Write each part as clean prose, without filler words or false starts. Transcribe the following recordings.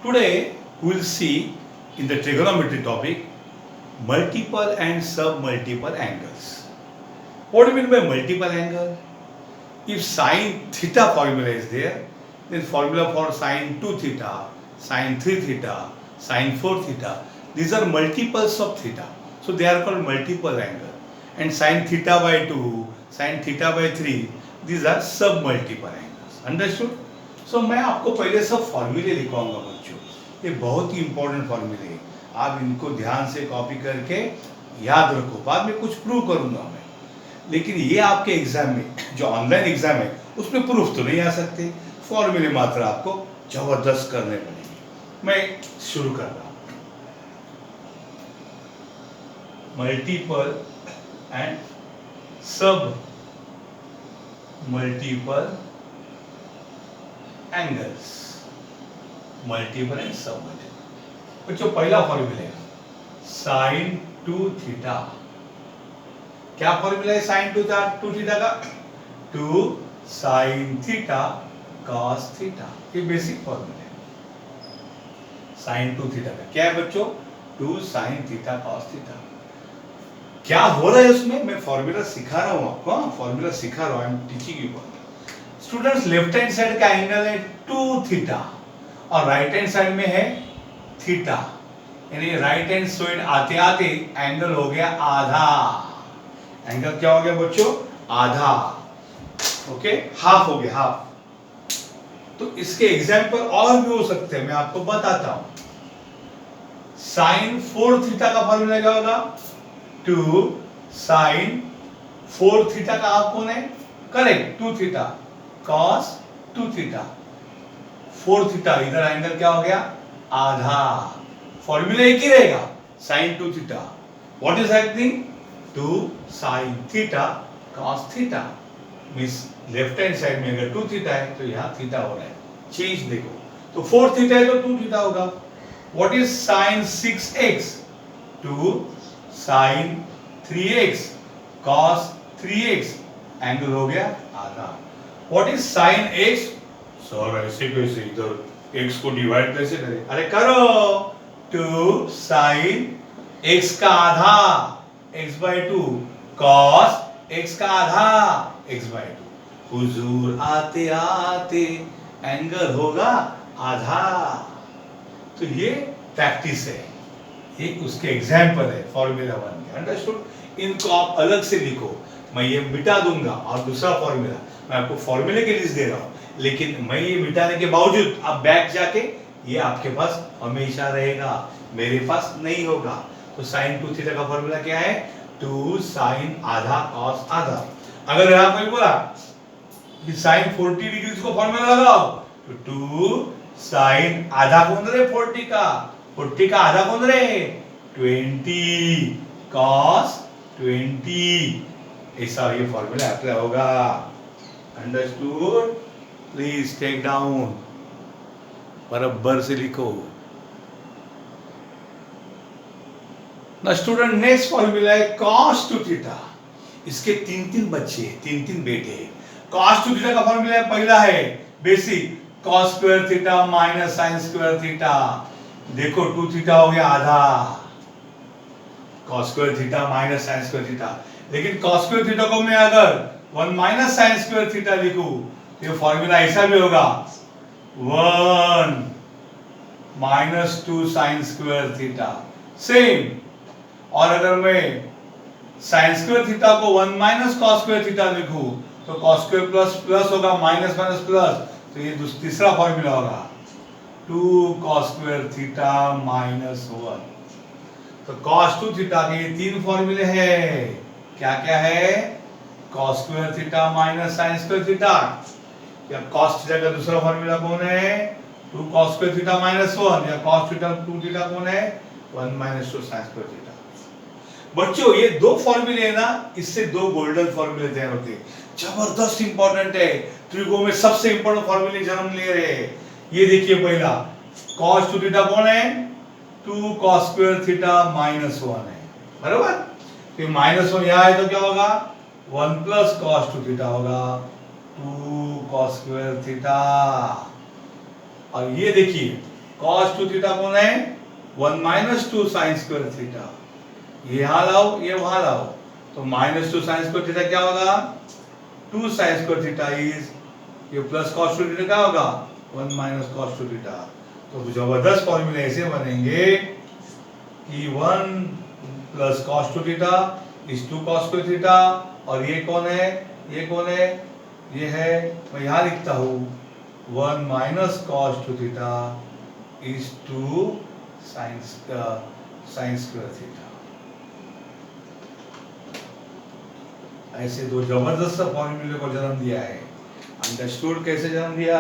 Today we will see in the trigonometry topic multiple and sub-multiple angles. What do you mean by multiple angle? If sine theta formula is there, then formula for sine 2 theta, sine 3 theta, sine 4 theta, these are multiples of theta. So they are called multiple angle. And sine theta by 2, sine theta by 3, these are sub-multiple angles. Understood? So मैं आपको पहले सब फॉर्मूले लिखवाऊंगा बच्चों. ये बहुत ही important फॉर्मूले हैं. आप इनको ध्यान से कॉपी करके याद रखो. बाद में कुछ प्रूव करूंगा मैं. लेकिन ये आपके एग्जाम में जो ऑनलाइन एग्जाम है उसमें प्रूफ तो नहीं आ सकते. फॉर्मूले मात्र आपको जबरदस्त करने पड़ेंगे. मैं शुरू कर रहा हूं. मल्टीपल एंड सब मल्टीपल एंगल्स. मल्टीपल एंड सब मल्टीपल. बच्चों पहला फॉर्मूला है साइन 2 थीटा. क्या फॉर्मूला है साइन 2 थीटा का? 2 साइन थीटा कॉस थीटा. ये बेसिक फॉर्मूला है साइन 2 थीटा का. क्या है बच्चों? 2 साइन थीटा कॉस थीटा. क्या हो रहा है उसमें? मैं फॉर्मूला सिखा रहा हूं आपको. फॉर्मूला सिखा रहा हूं. I am teaching you. Students left hand side का एंगल है 2 थीटा और राइट हैंड साइड में है थीटा. यानी राइट हैंड साइड आते आते एंगल हो गया आधा. एंगल क्या हो गया बच्चों? आधा. ओके, हाफ हो गया, हाफ. तो इसके एग्जांपल और भी हो सकते हैं, मैं आपको बताता हूं. साइन 4 थीटा का फॉर्मूला क्या होगा? 2 साइन 4 थीटा का हाफ कौन है? Correct, 2 theta cos 2 theta. 4 theta इधर एंगल क्या हो गया? आधा. फॉर्मूला एक ही रहेगा sine 2 theta. What is happening? 2 sine theta cos theta. Means left hand side में अगर 2 थीटा है तो यहां थीटा हो रहा है. चेंज देखो. तो 4 थीटा है तो 2 थीटा होगा. What is sine 6x? 2 sine 3x cos 3x. Angle हो गया आधा. What is sine x? Sir ऐसे कैसे, इधर x को डिवाइड कैसे करें? अरे करो. 2 साइन x का आधा x by 2 cos x का आधा x by 2. हुजूर आते आते एंगल होगा आधा. तो ये प्रैक्टिस है. एक उसके एग्जाम्पल है फॉर्मूला 1 के. अंडरस्टूड? इनको आप अलग से लिखो. मैं ये मिटा दूंगा और दूसरा फॉर्मूला मैं आपको फॉर्मूले के लिस्ट दे रहा हूं. लेकिन मैं ये मिटाने के बावजूद आप बैक जाके ये आपके पास हमेशा रहेगा, मेरे पास नहीं होगा. तो साइन 2 थीटा का फॉर्मूला क्या है? 2 साइन आधा कॉस आधा. अगर यहां कोई बोला कि साइन 40 डिग्री को फॉर्मूला लगाओ तो 2 साइन आधा कौन रहे? 40 का. 40 का आधा कौन रहे? 20 कॉस 20. ऐसा ये फॉर्मूला अप्लाई होगा. अंडरस्टूड? Please take down. बराबर से लिखो ना. स्टूडेंट नेक्स्ट फॉर्मूला है cos 2 थीटा. इसके 3 बच्चे, 3 बेटे. cos 2 थीटा का फॉर्मूला पहला है basic cos square theta minus sin square theta. देखो 2 थीटा हो गया आधा. cos square theta minus sin square theta. लेकिन cos स्क्वायर थीटा को मैं अगर 1 माइनस sin स्क्वायर थीटा लिखूं तो ये फॉर्मूला ऐसा भी होगा 1 minus 2 sin square theta. Same. और अगर मैं sin स्क्वायर थीटा को 1 माइनस cos स्क्वायर थीटा लिखूं तो cos स्क्वायर प्लस प्लस होगा, माइनस माइनस प्लस. तो ये तीसरा फॉर्मूला होगा 2 cos स्क्वायर थीटा माइनस 1. तो cos 2 थीटा के ये 3 फॉर्मूले हैं. क्या क्या है? cos square theta minus sin square theta. या cos थीटा का दूसरा फॉर्मूला कौन है? 2 cos स्क्वायर थीटा माइनस 1. या cos थीटा 2 थीटा कौन है? 1 माइनस 2 sin स्क्वायर थीटा. बच्चों ये 2 फॉर्मूले है ना, इससे 2 गोल्डन फॉर्मूले तैयार होते हैं. जबरदस्त इंपॉर्टेंट है. त्रिकोण में सबसे इंपॉर्टेंट फॉर्मूले जन्म ले रहे हैं. ये देखिए पहला cos 2 थीटा कौन है? 2 cos स्क्वायर थीटा माइनस 1 है. बराबर? फिर माइनस 1 यहां है तो क्या होगा? 1 प्लस cos 2 थीटा होगा 2 cos स्क्वायर थीटा. और ये देखिए cos 2 थीटा कौन है? 1 माइनस 2 साइन स्क्वायर थीटा। ये यहां लाओ, ये वहां लाओ, तो माइनस 2 साइन स्क्वायर थीटा क्या होगा? 2 साइन स्क्वायर थीटा इज, ये प्लस cos 2 थीटा क्या होगा? 1 माइनस cos 2 थीटा। तो जबरदस्त फॉर्मूले ऐसे बनेंगे कि 1 plus cos 2 theta is 2 cos square theta, और ये कौन है? ये कौन है? ये है, मैं यहां लिखता हूं 1 minus cos 2 theta is 2 sine square theta. ऐसे दो जबरदस्त फॉर्मूले को जन्म दिया है। अंडरस्टूड? कैसे जन्म दिया?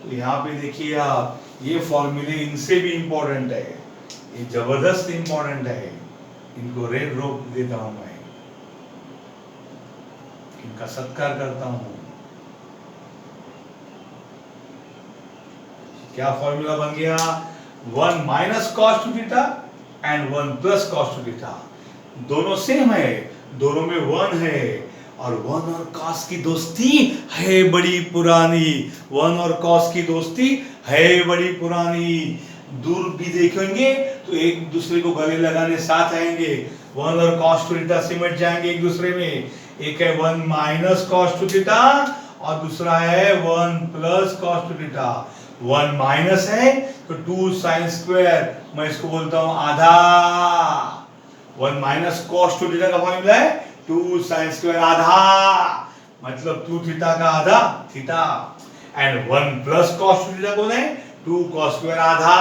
तो यहाँ पे देखिए आप, ये फॉर्मूले इनसे भी इंपॉर्टेंट है, ये जबरदस्त इंपॉर्टेंट है। इनको रेड रोप देता हूं मैं, इनका सत्कार करता हूं। क्या फॉर्मूला बन गया? 1 minus cos 2 theta and 1 plus cos 2 theta, दोनों सेम है, दोनों में 1 है, और 1 और cos की दोस्ती है बड़ी पुरानी। 1 और cos की दोस्ती है बड़ी पुरानी। दूर भी देखेंगे तो एक दूसरे को गले लगाने साथ आएंगे। 1 और cos 2 थीटा सिमट जाएंगे एक दूसरे में। एक है 1 माइनस cos 2 थीटा और दूसरा है 1 प्लस cos 2 थीटा। 1 माइनस है तो 2 साइन स्क्वायर, मैं इसको बोलता हूं आधा। 1 माइनस cos 2 थीटा का फॉर्मूला है 2 साइन स्क्वायर आधा, मतलब 2 थीटा का आधा theta. And 1 plus cos 2 theta कौन है? 2 cos स्क्वायर आधा।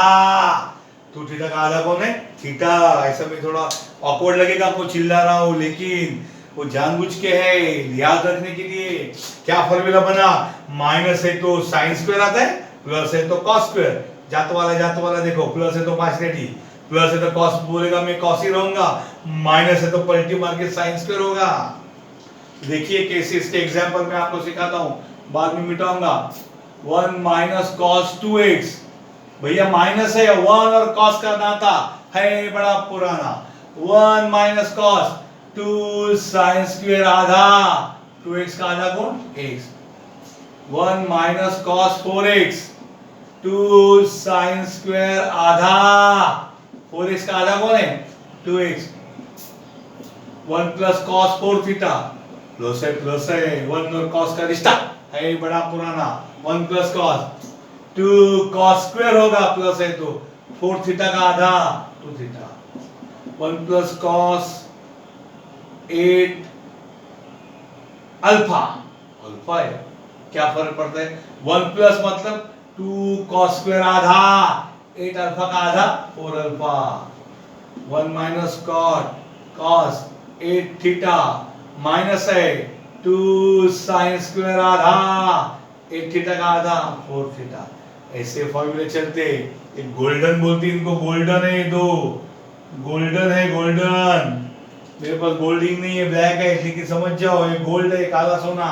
2 थीटा का आधा कौन है? थीटा। ऐसा में थोड़ा ऑकवर्ड लगेगा आपको, चिल्ला रहा हूं, लेकिन वो जानबूझ के है, याद रखने के लिए। क्या फॉर्मूला बना? माइनस है तो साइन स्क्वायर आता है, प्लस है तो cos स्क्वायर। जात वाला देखो, प्लस है तो पार्शियलिटी, प्लस है तो cos बोलेगा, मैं cos ही रहूंगा, माइनस है तो पलटी मार के साइन स्क्वायर होगा। देखिए कैसे इसके एग्जांपल में आपको सिखाता हूं, बाद में मिटाऊंगा। 1 माइनस cos 2x, भैया माइनस है, 1 और cos का नाता है बड़ा पुराना। 1 माइनस cos 2 साइन स्क्वायर आधा, 2x का आधा कौन? x। 1 minus cos 4x 2 sine square आधा, 4x का आधा कौन है? 2x। 1 plus cos 4 theta, plus है 1 और cos का रिश्ता है बड़ा पुराना। 1 प्लस cos 2 cos स्क्वायर होगा, प्लस है तो 4 थीटा का आधा 2 theta. 1 plus cos 8 alpha, alpha है, क्या फर्क पड़ता है? 1 प्लस मतलब 2 cos स्क्वायर आधा, 8 अल्फा का आधा 4 alpha. 1 minus cos 8 theta minus है 2 साइन स्क्वायर आधा, 8 थीटा का आधा 4 थीटा। ऐसे फॉर्मूले चलते। एक गोल्डन बोलती, इनको गोल्डन है, दो गोल्डन है, गोल्डन। मेरे पास गोल्डिंग नहीं है, ब्लैक है, लेकिन समझ जाओ ये गोल्ड है, काला सोना,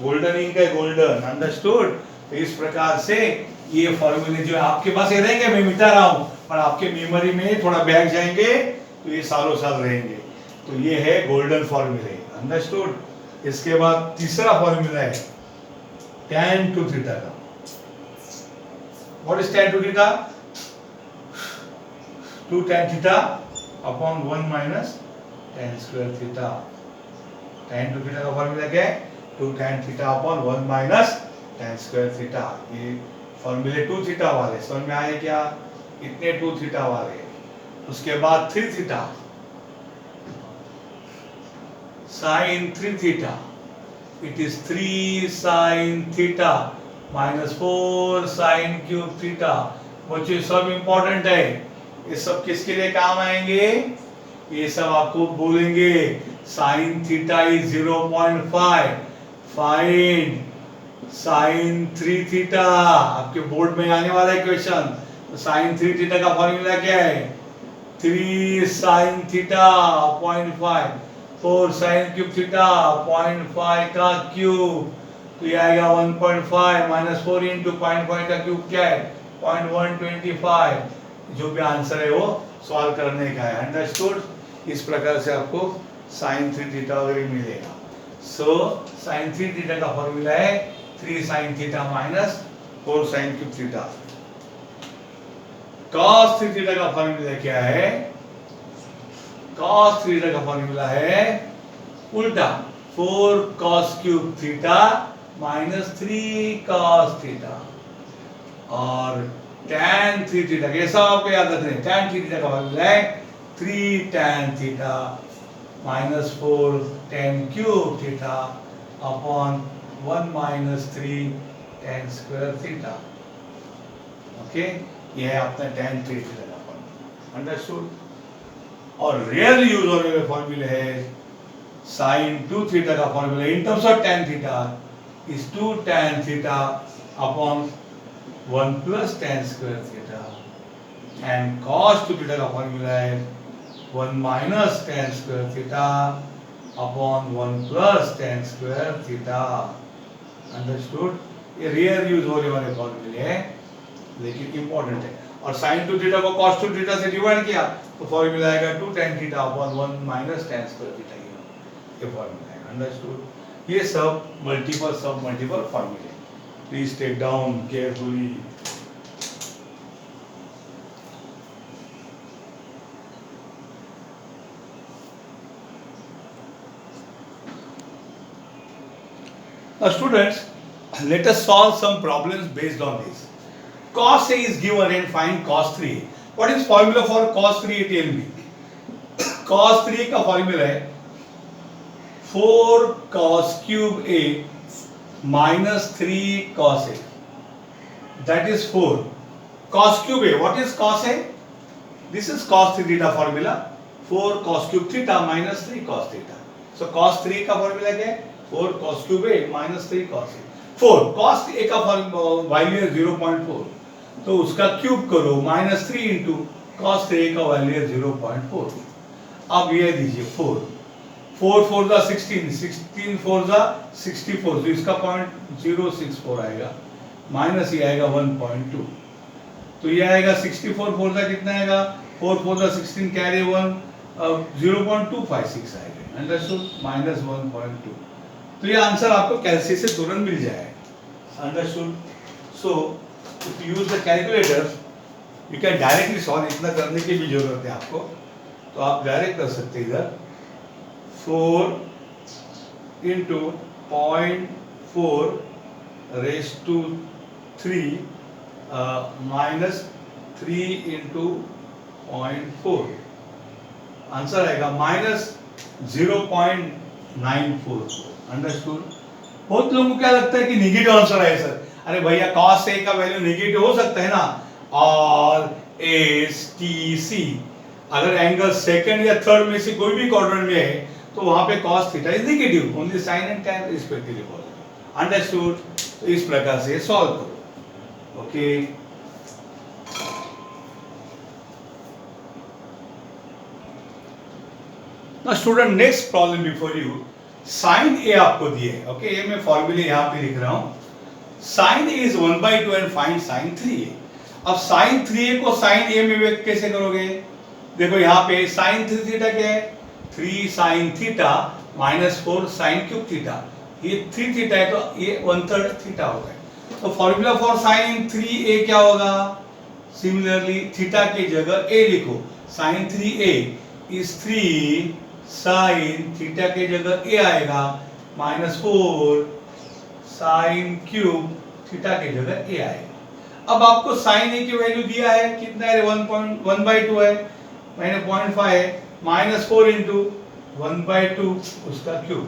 गोल्डन इंक है, गोल्डन। अंडरस्टूड? तो इस प्रकार से ये फॉर्मूले जो है आपके पास ये रहेंगे, मैं मिटा रहा हूं, पर आपके मेमोरी में थोड़ा बैठ जाएंगे तो ये सालों साल रहेंगे। तो ये है गोल्डन फॉर्मूले। अंडरस्टूड? इसके बाद तीसरा फॉर्मूला है tan 2 थीटा का। What is tan 2 theta? 2 tan theta upon 1 minus tan square theta. tan 2 theta का फॉर्मूला क्या है? 2 tan theta upon 1 minus tan square theta. ये फॉर्मूले 2 थीटा वाले समझ में आए क्या? इतने 2 थीटा वाले। उसके बाद 3 theta sin 3 theta, it is 3 sin theta minus 4 sin cube theta. बच्चों सब इंपॉर्टेंट है, ये सब किसके लिए काम आएंगे? ये सब आपको बोलेंगे sin theta is 0.5, find sin 3 theta. आपके बोर्ड में आने वाला है क्वेश्चन। तो sin 3 थीटा का फॉर्मूला क्या है? 3 sin theta 0.5, 4 sin cube theta 0.5 का क्यूब, तो ये आएगा 1.5 माइनस 4 इंटू 0.5 का क्यूब क्या है? 0.125। जो भी आंसर है वो सॉल्व करने का है। अंडरस्टूड? इस प्रकार से आपको sin 3 थीटा वगैरह मिलेगा। सो sin 3 थीटा का फॉर्मूला है 3 sin theta minus 4 sin cube theta. cos 3 theta का फॉर्मूला क्या है? cos 3 थीटा का फॉर्मूला है उल्टा 4 cos cube theta minus 3 cos theta, और tan 3 थीटा कैसा आपको याद रखना है? tan 3 थीटा का फॉर्मूला है 3 tan theta minus 4 tan cube theta upon 1 minus 3 tan square theta. Okay, ये है अपना tan 3 थीटा का फॉर्मूला, अंडरस्टूड। और रियल यूज होने वाले फॉर्मूले है sin 2 थीटा का formula in terms of tan theta is 2 tan theta upon 1 plus tan square theta, and cos 2 theta का फॉर्मूला है 1 minus tan square theta upon 1 plus tan square theta, understood. ये real use होने वाले फॉर्मूले हैं लेकिन important है। और sin 2 थीटा को cos 2 थीटा से डिवाइड किया तो फॉर्मूला आएगा 2 tan theta upon 1 minus tan square theta, ये फॉर्मूला है, अंडरस्टूड। ये सब मल्टीपल फॉर्मूले, please take down carefully. Now students, let us solve some problems based on this. Cos A is given and find cos 3A. What is formula for cos 3A? Tell me. Cos 3A का formula है 4 cos cube A minus 3 cos A. That is 4 cos cube A. What is cos A? This is cos 3 theta formula. 4 cos cube theta minus 3 cos theta. So cos 3 का formula क्या है? 4 cos cube A minus 3 cos A. 4 cos A का value है 0.4, तो उसका cube करो minus 3 into cos 3 का value है 0.4। अब ये दीजिए 4 4 जा 16, 16 4 जा 64, तो इसका 0.064 आएगा, माइनस ये आएगा 1.2, तो ये आएगा 64 4 जा कितना आएगा? 4 जा 16 कैरी 1 0.256 आएगा, अंडरस्टूड, माइनस 1.2। तो ये आंसर आपको कैलकुलेटर से तुरंत मिल जाएगा, understood. So if you use the calculator you can directly solve, इतना करने की भी जरूरत है आपको, तो आप डायरेक्ट कर सकते हैं इधर 4 into 0.4 raise to 3 minus 3 into 0.4, answer आएगा माइनस 0.944, अंडरस्टूड। बहुत लोगों को क्या लगता है कि नेगेटिव आंसर है सर, अरे भैया cos A का वैल्यू नेगेटिव हो सकता है ना, और STC अगर एंगल सेकंड या थर्ड में से कोई भी क्वाड्रेंट में है तो वहां पे cos theta is negative, only sin and tan respectively positive, understood. तो इस प्रकार से सॉल्व करो, okay. Now student, next problem before you, sin A आपको दिए, ओके, ये मैं फॉर्मूले यहाँ पे लिख रहा हूँ। sin A is 1/2 and find sin 3A। अब sin 3A को sin A में व्यक्त कैसे करोगे? देखो यहाँ पे sin 3 थीटा क्या है? 3 sin theta minus 4 sin cube theta, ये 3 थीटा है तो ये 1/3 थीटा हो गया। तो फॉर्मूला फॉर sin 3A क्या होगा? सिमिलरली थीटा की जगह A लिखो, sin 3A is 3 sin theta की जगह A आएगा माइनस 4 sin क्यूब थीटा की जगह A आएगा। अब आपको sin A की वैल्यू दिया है, कितना है? 1/2 है, मैंने 0.5 है, माइनस 4 इंटू 1/2 उसका क्यूब,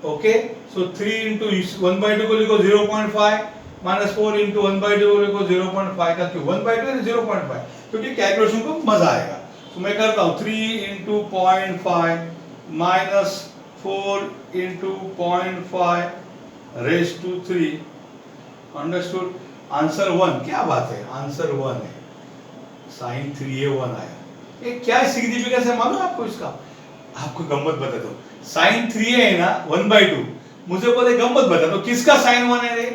ओके। सो 3 इंटू 1/2 को लिखो 0.5, माइनस 4 इंटू 1/2 को लिखो 0.5 का क्यूब, 1/2 है 0.5, क्योंकि कैलकुलेशन को मजा आएगा। तो मैं करता हूँ 3 into 0.5 minus 4 into 0.5 raise to 3, understood. Answer 1, क्या बात है, आंसर 1 है, sin 3A 1 आया। ये क्या सिग्निफिकेंस है मालूम आपको इसका? आपको गम्मत बता दो, sin 3A है ना 1/2, मुझे बोले गम्मत बता दो किसका sin 1 है रे?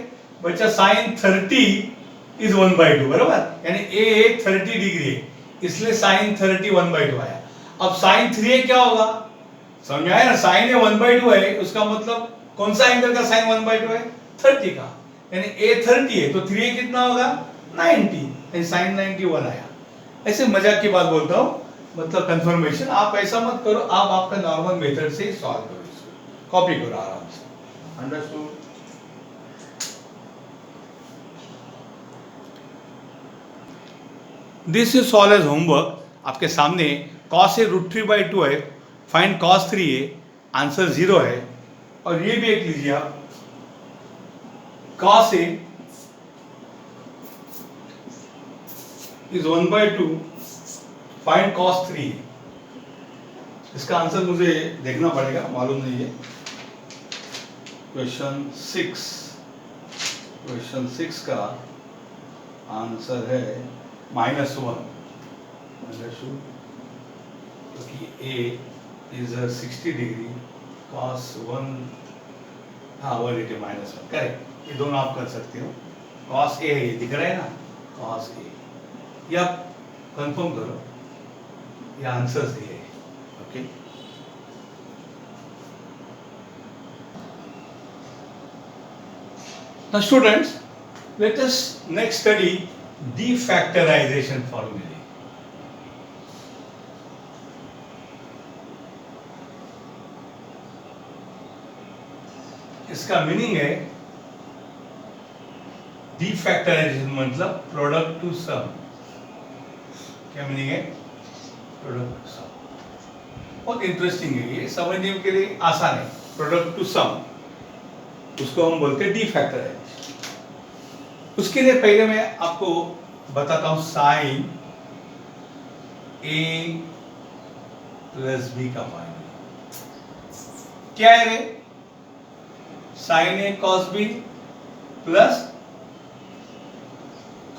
बच्चा sin 30 इज 1/2, बराबर, यानी A 30 डिग्री है, इसलिए sin 30 1/2 आया। अब sin 3A क्या होगा? समझ में आया ना, sin A 1/2 है, उसका मतलब कौन सा एंगल का sin 1/2 है? 30 का, यानी A 30 है तो 3A कितना होगा? 90 साइन 91 आया। ऐसे मजाक की बात बोलता हूँ, मतलब कंफर्मेशन। आप ऐसा मत करो, आप आपका नॉर्मल मेथड से सॉल्व करो, इसको कॉपी करो आराम से। Understood? This is solve as homework. आपके सामने cos ए √3/2 है, फाइंड cos 3a, आंसर 0 है। और ये भी एक लीजिए आप, cos a is 1/2, find cos 3a। इसका आंसर मुझे देखना पड़ेगा, मालूम नहीं है। क्वेश्चन 6 का आंसर है -1, क्योंकि a इज 60 डिग्री, cos 1, हाँ 180 -1, करेक्ट। ये दोनों आप कर सकते हो। cos a है, ये दिख रहा है ना, cos a। ये आप कंफर्म करो, ये आंसर सही है। Okay, now students, let us next study defactorization formulae। इसका मीनिंग है, defactorization मतलब प्रोडक्ट टू सम। क्या मीनिंग है? प्रोडक्ट टू सम। बहुत इंटरेस्टिंग है, ये समझने के लिए आसान है। प्रोडक्ट टू सम, उसको हम बोलते हैं डिफैक्टराइजेशन। उसके लिए पहले मैं आपको बताता हूं साइन a प्लस b का फार्मूला क्या है रे? Sine a cos b plus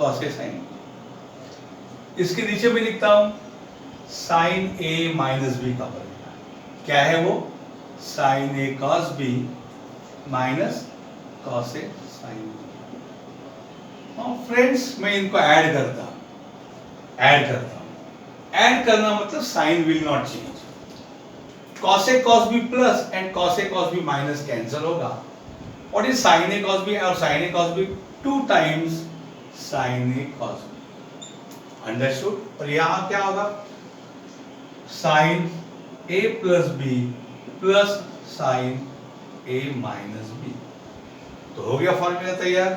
cos a sin b। इसके नीचे भी लिखता हूं साइन a माइनस b का फार्मूला क्या है वो? Sine a cos b minus cos a sin b। Friends, मैं इनको ऐड करता हूं। ऐड करना मतलब sign will not change. cos a cos b plus and cos a cos b minus cancel होगा। What is sin a cos b? और sin a cos b 2 times sin a cos b। Understood? और यहां क्या होगा? sin a plus b plus sin a minus b। तो हो गया formula तैयार।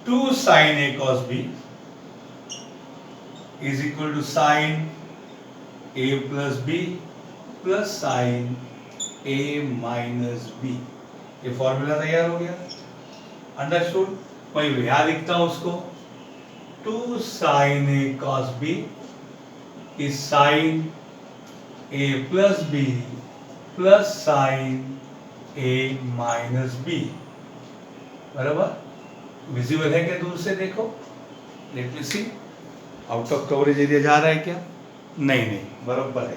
2 sin a cos b is equal to sin a plus b plus sin a minus b। ये formula तैयार हो गया। अंडरस्टूड? मैं यहां लिखता हूं उसको, 2 sin a cos b is sin a plus b plus sin a minus b। बराबर? विजिबल है क्या? दूर से देखो, let me see. Out of coverage area जा रहा है क्या? नहीं, बराबर है।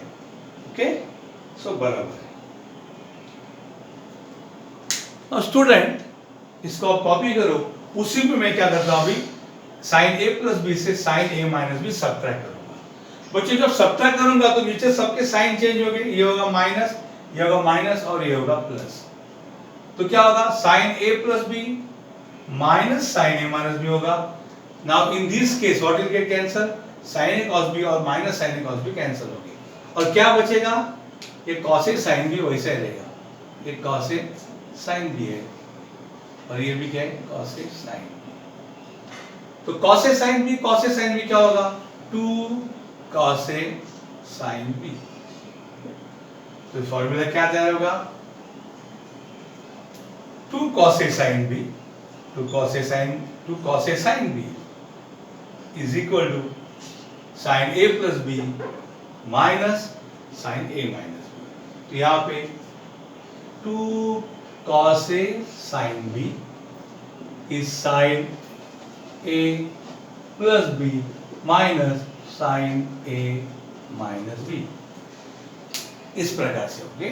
ओके, सो बराबर है। स्टूडेंट, इसको आप कॉपी करो। उसी में मैं क्या करता हूं अभी, साइन a प्लस बी से sine a minus B subtract करूंगा। बच्चों, जब सब्ट्रैक्ट करूंगा तो नीचे सबके साइन चेंज हो गए। ये होगा माइनस, ये होगा माइनस और ये होगा प्लस। तो क्या होगा? Sine a plus B minus sine a minus b होगा। Now in this case what will get cancel? Sine a cos b और minus sine a cos b cancel हो गए। और क्या बचेगा? ये cos a sin b वैसे रहेगा। ये cos a sin b है और ये भी क्या है? cos a sin। तो cos a sin b क्या होगा? 2 cos a sin b। तो फॉर्मूला क्या तैयार होगा? 2 cos a sin b, 2 cos a sin b is equal to sin a plus b minus sin a minus b। तो यहाँ पे 2 cos a sin b is sin a plus b minus sin a minus b। इस प्रकार से हो गए।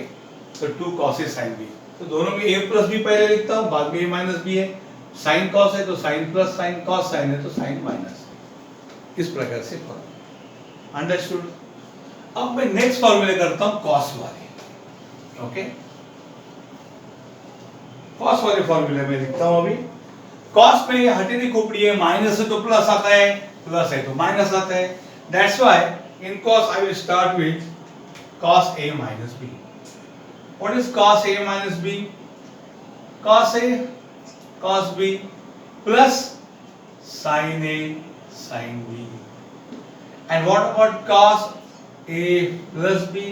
तो 2 cos a sin b, तो दोनों में a प्लस b पहले लिखता हूं, बाद में a माइनस b है। साइन कॉस है तो sine plus sine, cos sine है तो साइन माइनस। इस प्रकार से फॉर्मूला। अंडरस्टूड? अब मैं नेक्स्ट फॉर्मूले करता हूं कॉस वाले। ओके, कॉस वाले फॉर्मूले में लिखता हूं अभी कॉस में ये हटेली खोपड़ी है, माइनस है तो प्लस आता है, प्लस है तो माइनस आता है. That's why in cos I will start with cos a minus b. What is cos a minus b? Cos a cos b plus sin a sin b. And what about cos a plus b?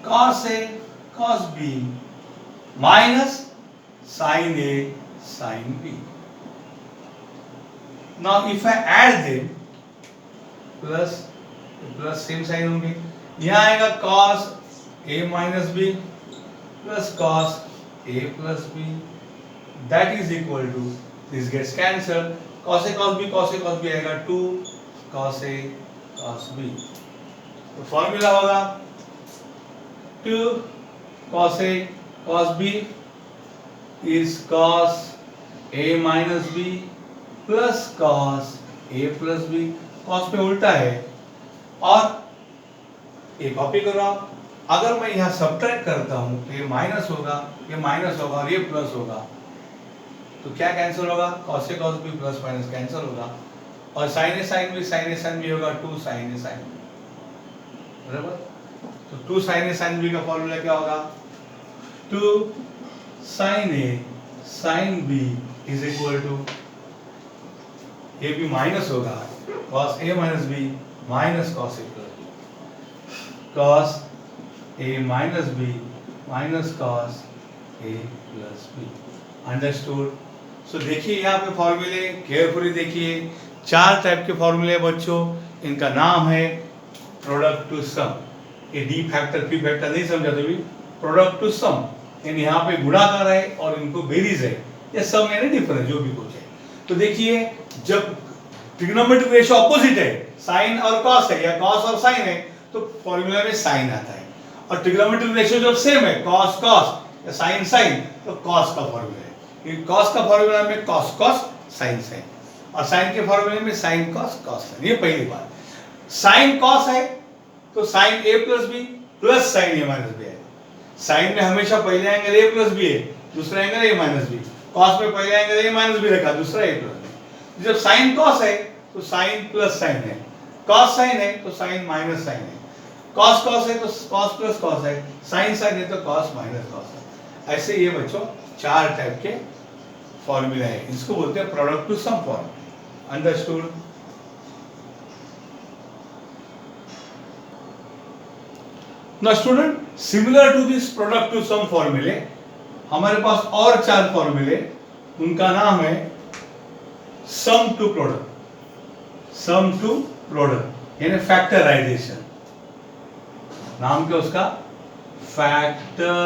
Cos a cos b minus sin a sin b. Now if I add them, plus same sign होंगे. यहाँ आएगा cos a minus b plus cos a plus b, that is equal to, this gets cancelled, cos a cos b आएगा 2 cos a cos b. तो formula होगा 2 cos a cos b is cos a minus b plus cos a plus b. cos पे उल्टा है और ये copy करो आप. अगर मैं यहाँ सब्ट्रैक्ट करता हूँ तो ये माइनस होगा, ये माइनस होगा और ये प्लस होगा, तो क्या कैंसिल होगा? cos a cos b plus minus cancel होगा और sin a sin b होगा 2 sin a sin b. बराबर. तो 2 sin a sin b का फॉर्मूला क्या होगा? 2 sin a sin b is equal to, ये भी माइनस होगा, cos a minus b minus cos a plus b. cos a minus b minus cos a plus b. Understood. So देखिए यहाँ पे फॉर्मूले केयरफुली देखिए. 4 टाइप के फॉर्मूले बच्चों, इनका नाम है प्रोडक्ट टू सम. ये डी फैक्टर पी फैक्टर नहीं समझा तो भी प्रोडक्ट टू सम, यानी यहाँ पे गुणाकार है और इनको बेरीज है, या सम यानी डिफरेंस, जो भी कुछ है. तो देखिए जब ट्रिग्नोमेट्रिक रेशियो ऑपोजिट है, साइन और कॉस है या कॉस और साइन है, तो फॉर्मूला में साइन आता है. और ट्रिग्नोमेट्रिक रेशियो जब सेम है, कॉस कॉस या साइन साइन, तो कॉस का फॉर्मूला है. कॉस का फॉर्मूला में कॉस कॉस साइन साइन, और साइन के फॉर्मूले में साइन कॉस कॉस साइन. ये पहली बात. साइन कॉस है तो sine A plus B plus sine A minus B है. साइन में हमेशा पहले एंगल ए प्लस बी है, दूसरा angle A minus B. Cos में पहले एंगल ए माइनस बी रखा, दूसरा ए प्लस बी. जब साइन कॉस है तो साइन प्लस साइन है, कॉस साइन है तो साइन माइनस साइन है, कॉस कॉस है तो कॉस प्लस कॉस है, साइन साइन है तो कॉस माइनस कॉस है. ऐसे ये बच्चों 4 टाइप के फॉर्मूला है, इसको बोलते हैं product to sum formula. Understood. Now student, similar to this product to sum फॉर्मूले हमारे पास और 4 फॉर्मूले, उनका नाम है sum to product. Sum to product यानी फैक्टराइजेशन. नाम क्या उसका? फैक्टराइजेशन.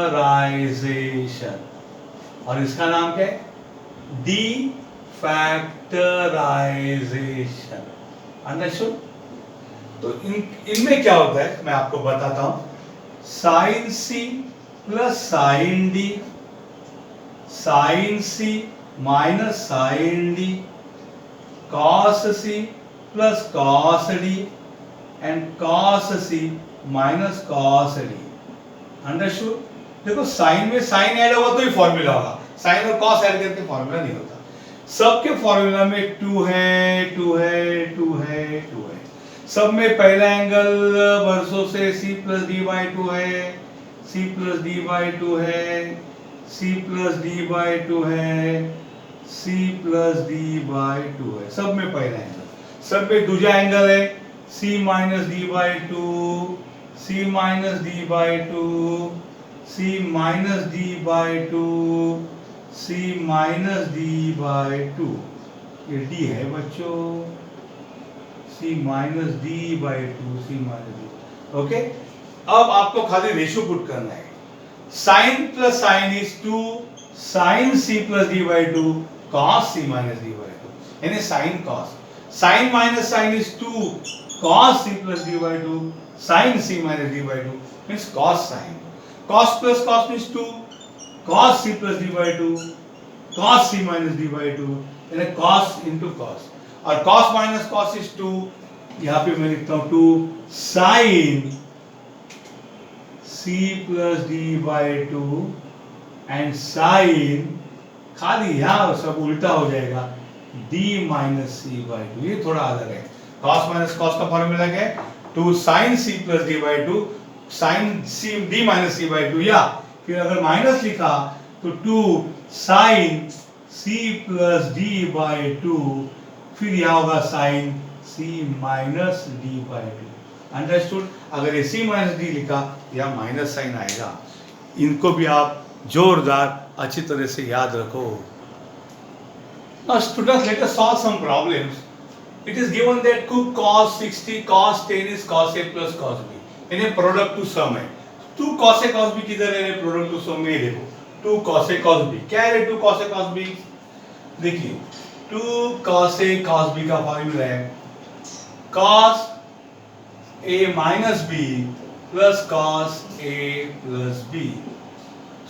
और इसका नाम क्या है? De factorization. अंडरस्टूड. तो इनमें क्या होता है मैं आपको बताता हूं. Sine C plus sine D, sine C minus sine D, cos c plus cos d and cos c minus cos d. Understood. देखो साइन में साइन ऐड होगा तो ही फॉर्मूला होगा, साइन और cos ऐड करके फॉर्मूला नहीं होता. सबके फॉर्मूला में 2 है 2 है 2 है 2 है. सब में पहला एंगल वर्षों से c प्लस डी बाई 2 है, c प्लस डी बाई 2 है, c प्लस डी बाई 2 है, c प्लस डी बाई 2 है. सब में पहला एंगल. सब में दूसरा एंगल है c minus D by 2, c minus D by 2, c minus D by 2, c minus D by 2. ये d है बच्चों, c minus D by 2, c minus D. Okay. अब आपको खाली रेशियो पुट करना है. Sine plus sine is 2 sine c plus D by 2 cos c minus d by 2, यानी sin cos. sin minus sin is 2 cos c plus d by 2 sin c minus d by 2 means cos sin. cos plus cos means 2 cos c plus d by 2 cos c minus d by 2, यानी cos into cos. और cos minus cos is 2, यहाँ पे मैं लिखता हूँ 2 sin c plus d by 2 and sin खाली यहाँ सब उल्टा हो जाएगा, d minus C by two, ये थोड़ा अलग है। cos माइनस cos का फॉर्मूला क्या है, 2 sin c plus d by two, sin c d minus C by two, या फिर अगर माइनस लिखा तो 2 sin c plus d by two, फिर यहाँ होगा sin c minus d by two. Understood? अगर ये c माइनस d लिखा, यहाँ माइनस साइन आएगा। इनको भी आप जोरदार अच्छी तरह से याद रखो। Now students, let us solve some problems. It is given that cos 60 cos 10 is cos a plus cos b, यानी प्रोडक्ट टू सम है। 2 cos a cos b किधर है, प्रोडक्ट टू सम में देखो, 2 cos a cos b क्या है, 2 cos a cos b, देखिए 2 cos a cos b का फॉर्मूला है cos a minus b plus cos a plus b।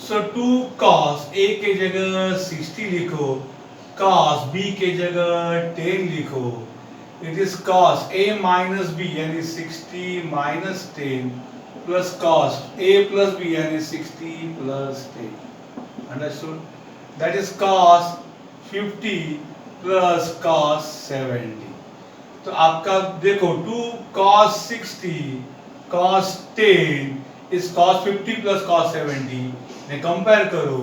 So 2 cos a के जगह 60 लिखो, cos b के जगह 10 लिखो, it is cos a minus b यानी 60 minus 10 plus cos a plus b यानी 60 plus 10। Understood? That is cos 50 plus cos 70। तो आपका देखो 2 cos 60 cos 10 is cos 50 plus cos 70, ने कंपेयर करो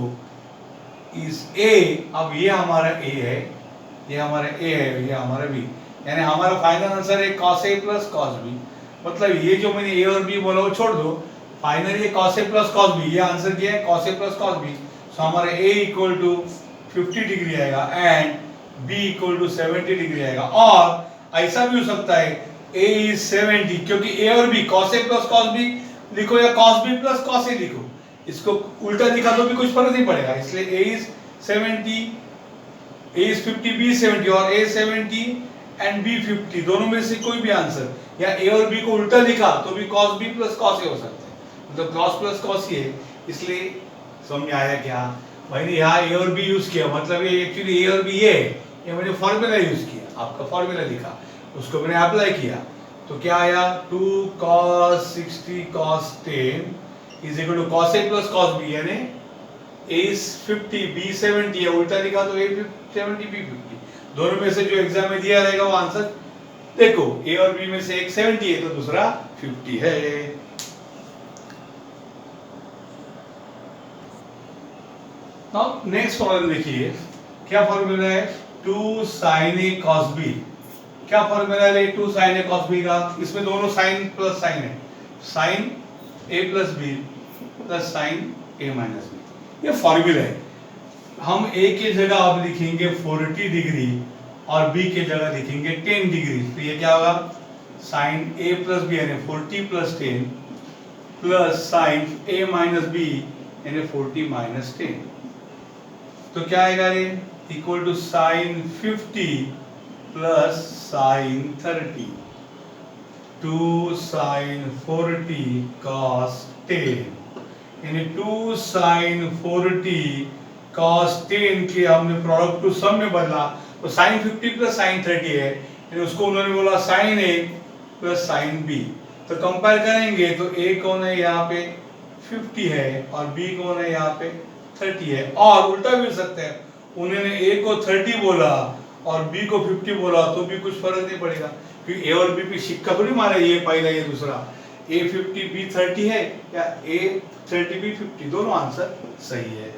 इस a, अब ये हमारा a है, ये हमारा a है, ये हमारा b, यानी हमारा फाइनल आंसर है cos a plus cos b। मतलब ये जो मैंने a और b बोला वो छोड़ दो, फाइनली ये cos a plus cos b, ये आंसर क्या है cos a plus cos b। So हमारा a इक्वल टू 50 डिग्री आएगा and b equal to 70 degree आएगा। और ऐसा भी हो सकता है a is 70, क्योंकि a और b cos a plus cos b लिखो या cos b plus cos a लिखो, इसको उल्टा लिखा तो भी कुछ फर्क नहीं पड़ेगा। इसलिए a is 70, a is 50, b is 70, और a 70 and b 50, दोनों में से कोई भी आंसर, या a और b को उल्टा लिखा तो भी cos b plus cos a हो सकता है, मतलब cos plus cos a है। इसलिए समझ में आया क्या? मैंने यहाँ a और b यूज किया, मतलब ये एक्चुअली a और b ये मैंने फॉर्मूला यूज किया, आपका फॉर्मूला लिखा, उसको मैंने अप्लाई किया, तो क्या आया 2 cos 60 cos 10 is equal to cos a plus cos b, यानी a is 50 b 70 है, उल्टा लिखा तो a 70 b 50, दोनों में से जो एग्जाम में दिया रहेगा वो आंसर देखो, a और b में से एक 70 है तो दूसरा 50 है। नाउ नेक्स्ट प्रॉब्लम देखिए, क्या फॉर्मूला है 2 sin a cos b, क्या फॉर्मूला है 2 sin a cos b का, इसमें दोनों साइन प्लस साइन है, sin a plus b plus sin a minus b, ये फॉर्मूला है। हम a की जगह अब लिखेंगे 40 डिग्री और b की जगह लिखेंगे 10 डिग्री, तो ये क्या होगा sin a plus b यानी 40 plus 10 plus sin a minus b यानी 40 minus 10, तो क्या आएगा ये equal to sin 50 plus sin 30, 2 sin 40 cos 10, यानी 2 sin 40 cos 10 के हमने प्रोडक्ट टू सम में बदला, तो sin 50 plus sin 30 है, यानी उसको उन्होंने बोला sin a plus sin b, तो कंपेयर करेंगे तो a कौन है यहाँ पे 50 है और b कौन है यहाँ पे 30 है, और उल्टा भी हो सकता है, उन्होंने a को 30 बोला और b को 50 बोला तो भी कुछ फर्क नहीं पड़ेगा, क्योंकि a और b पे सिक्का थोड़ी मारा, ये पहला ये दूसरा, a 50 b 30 है या a 30 b 50, दोनों आंसर सही है।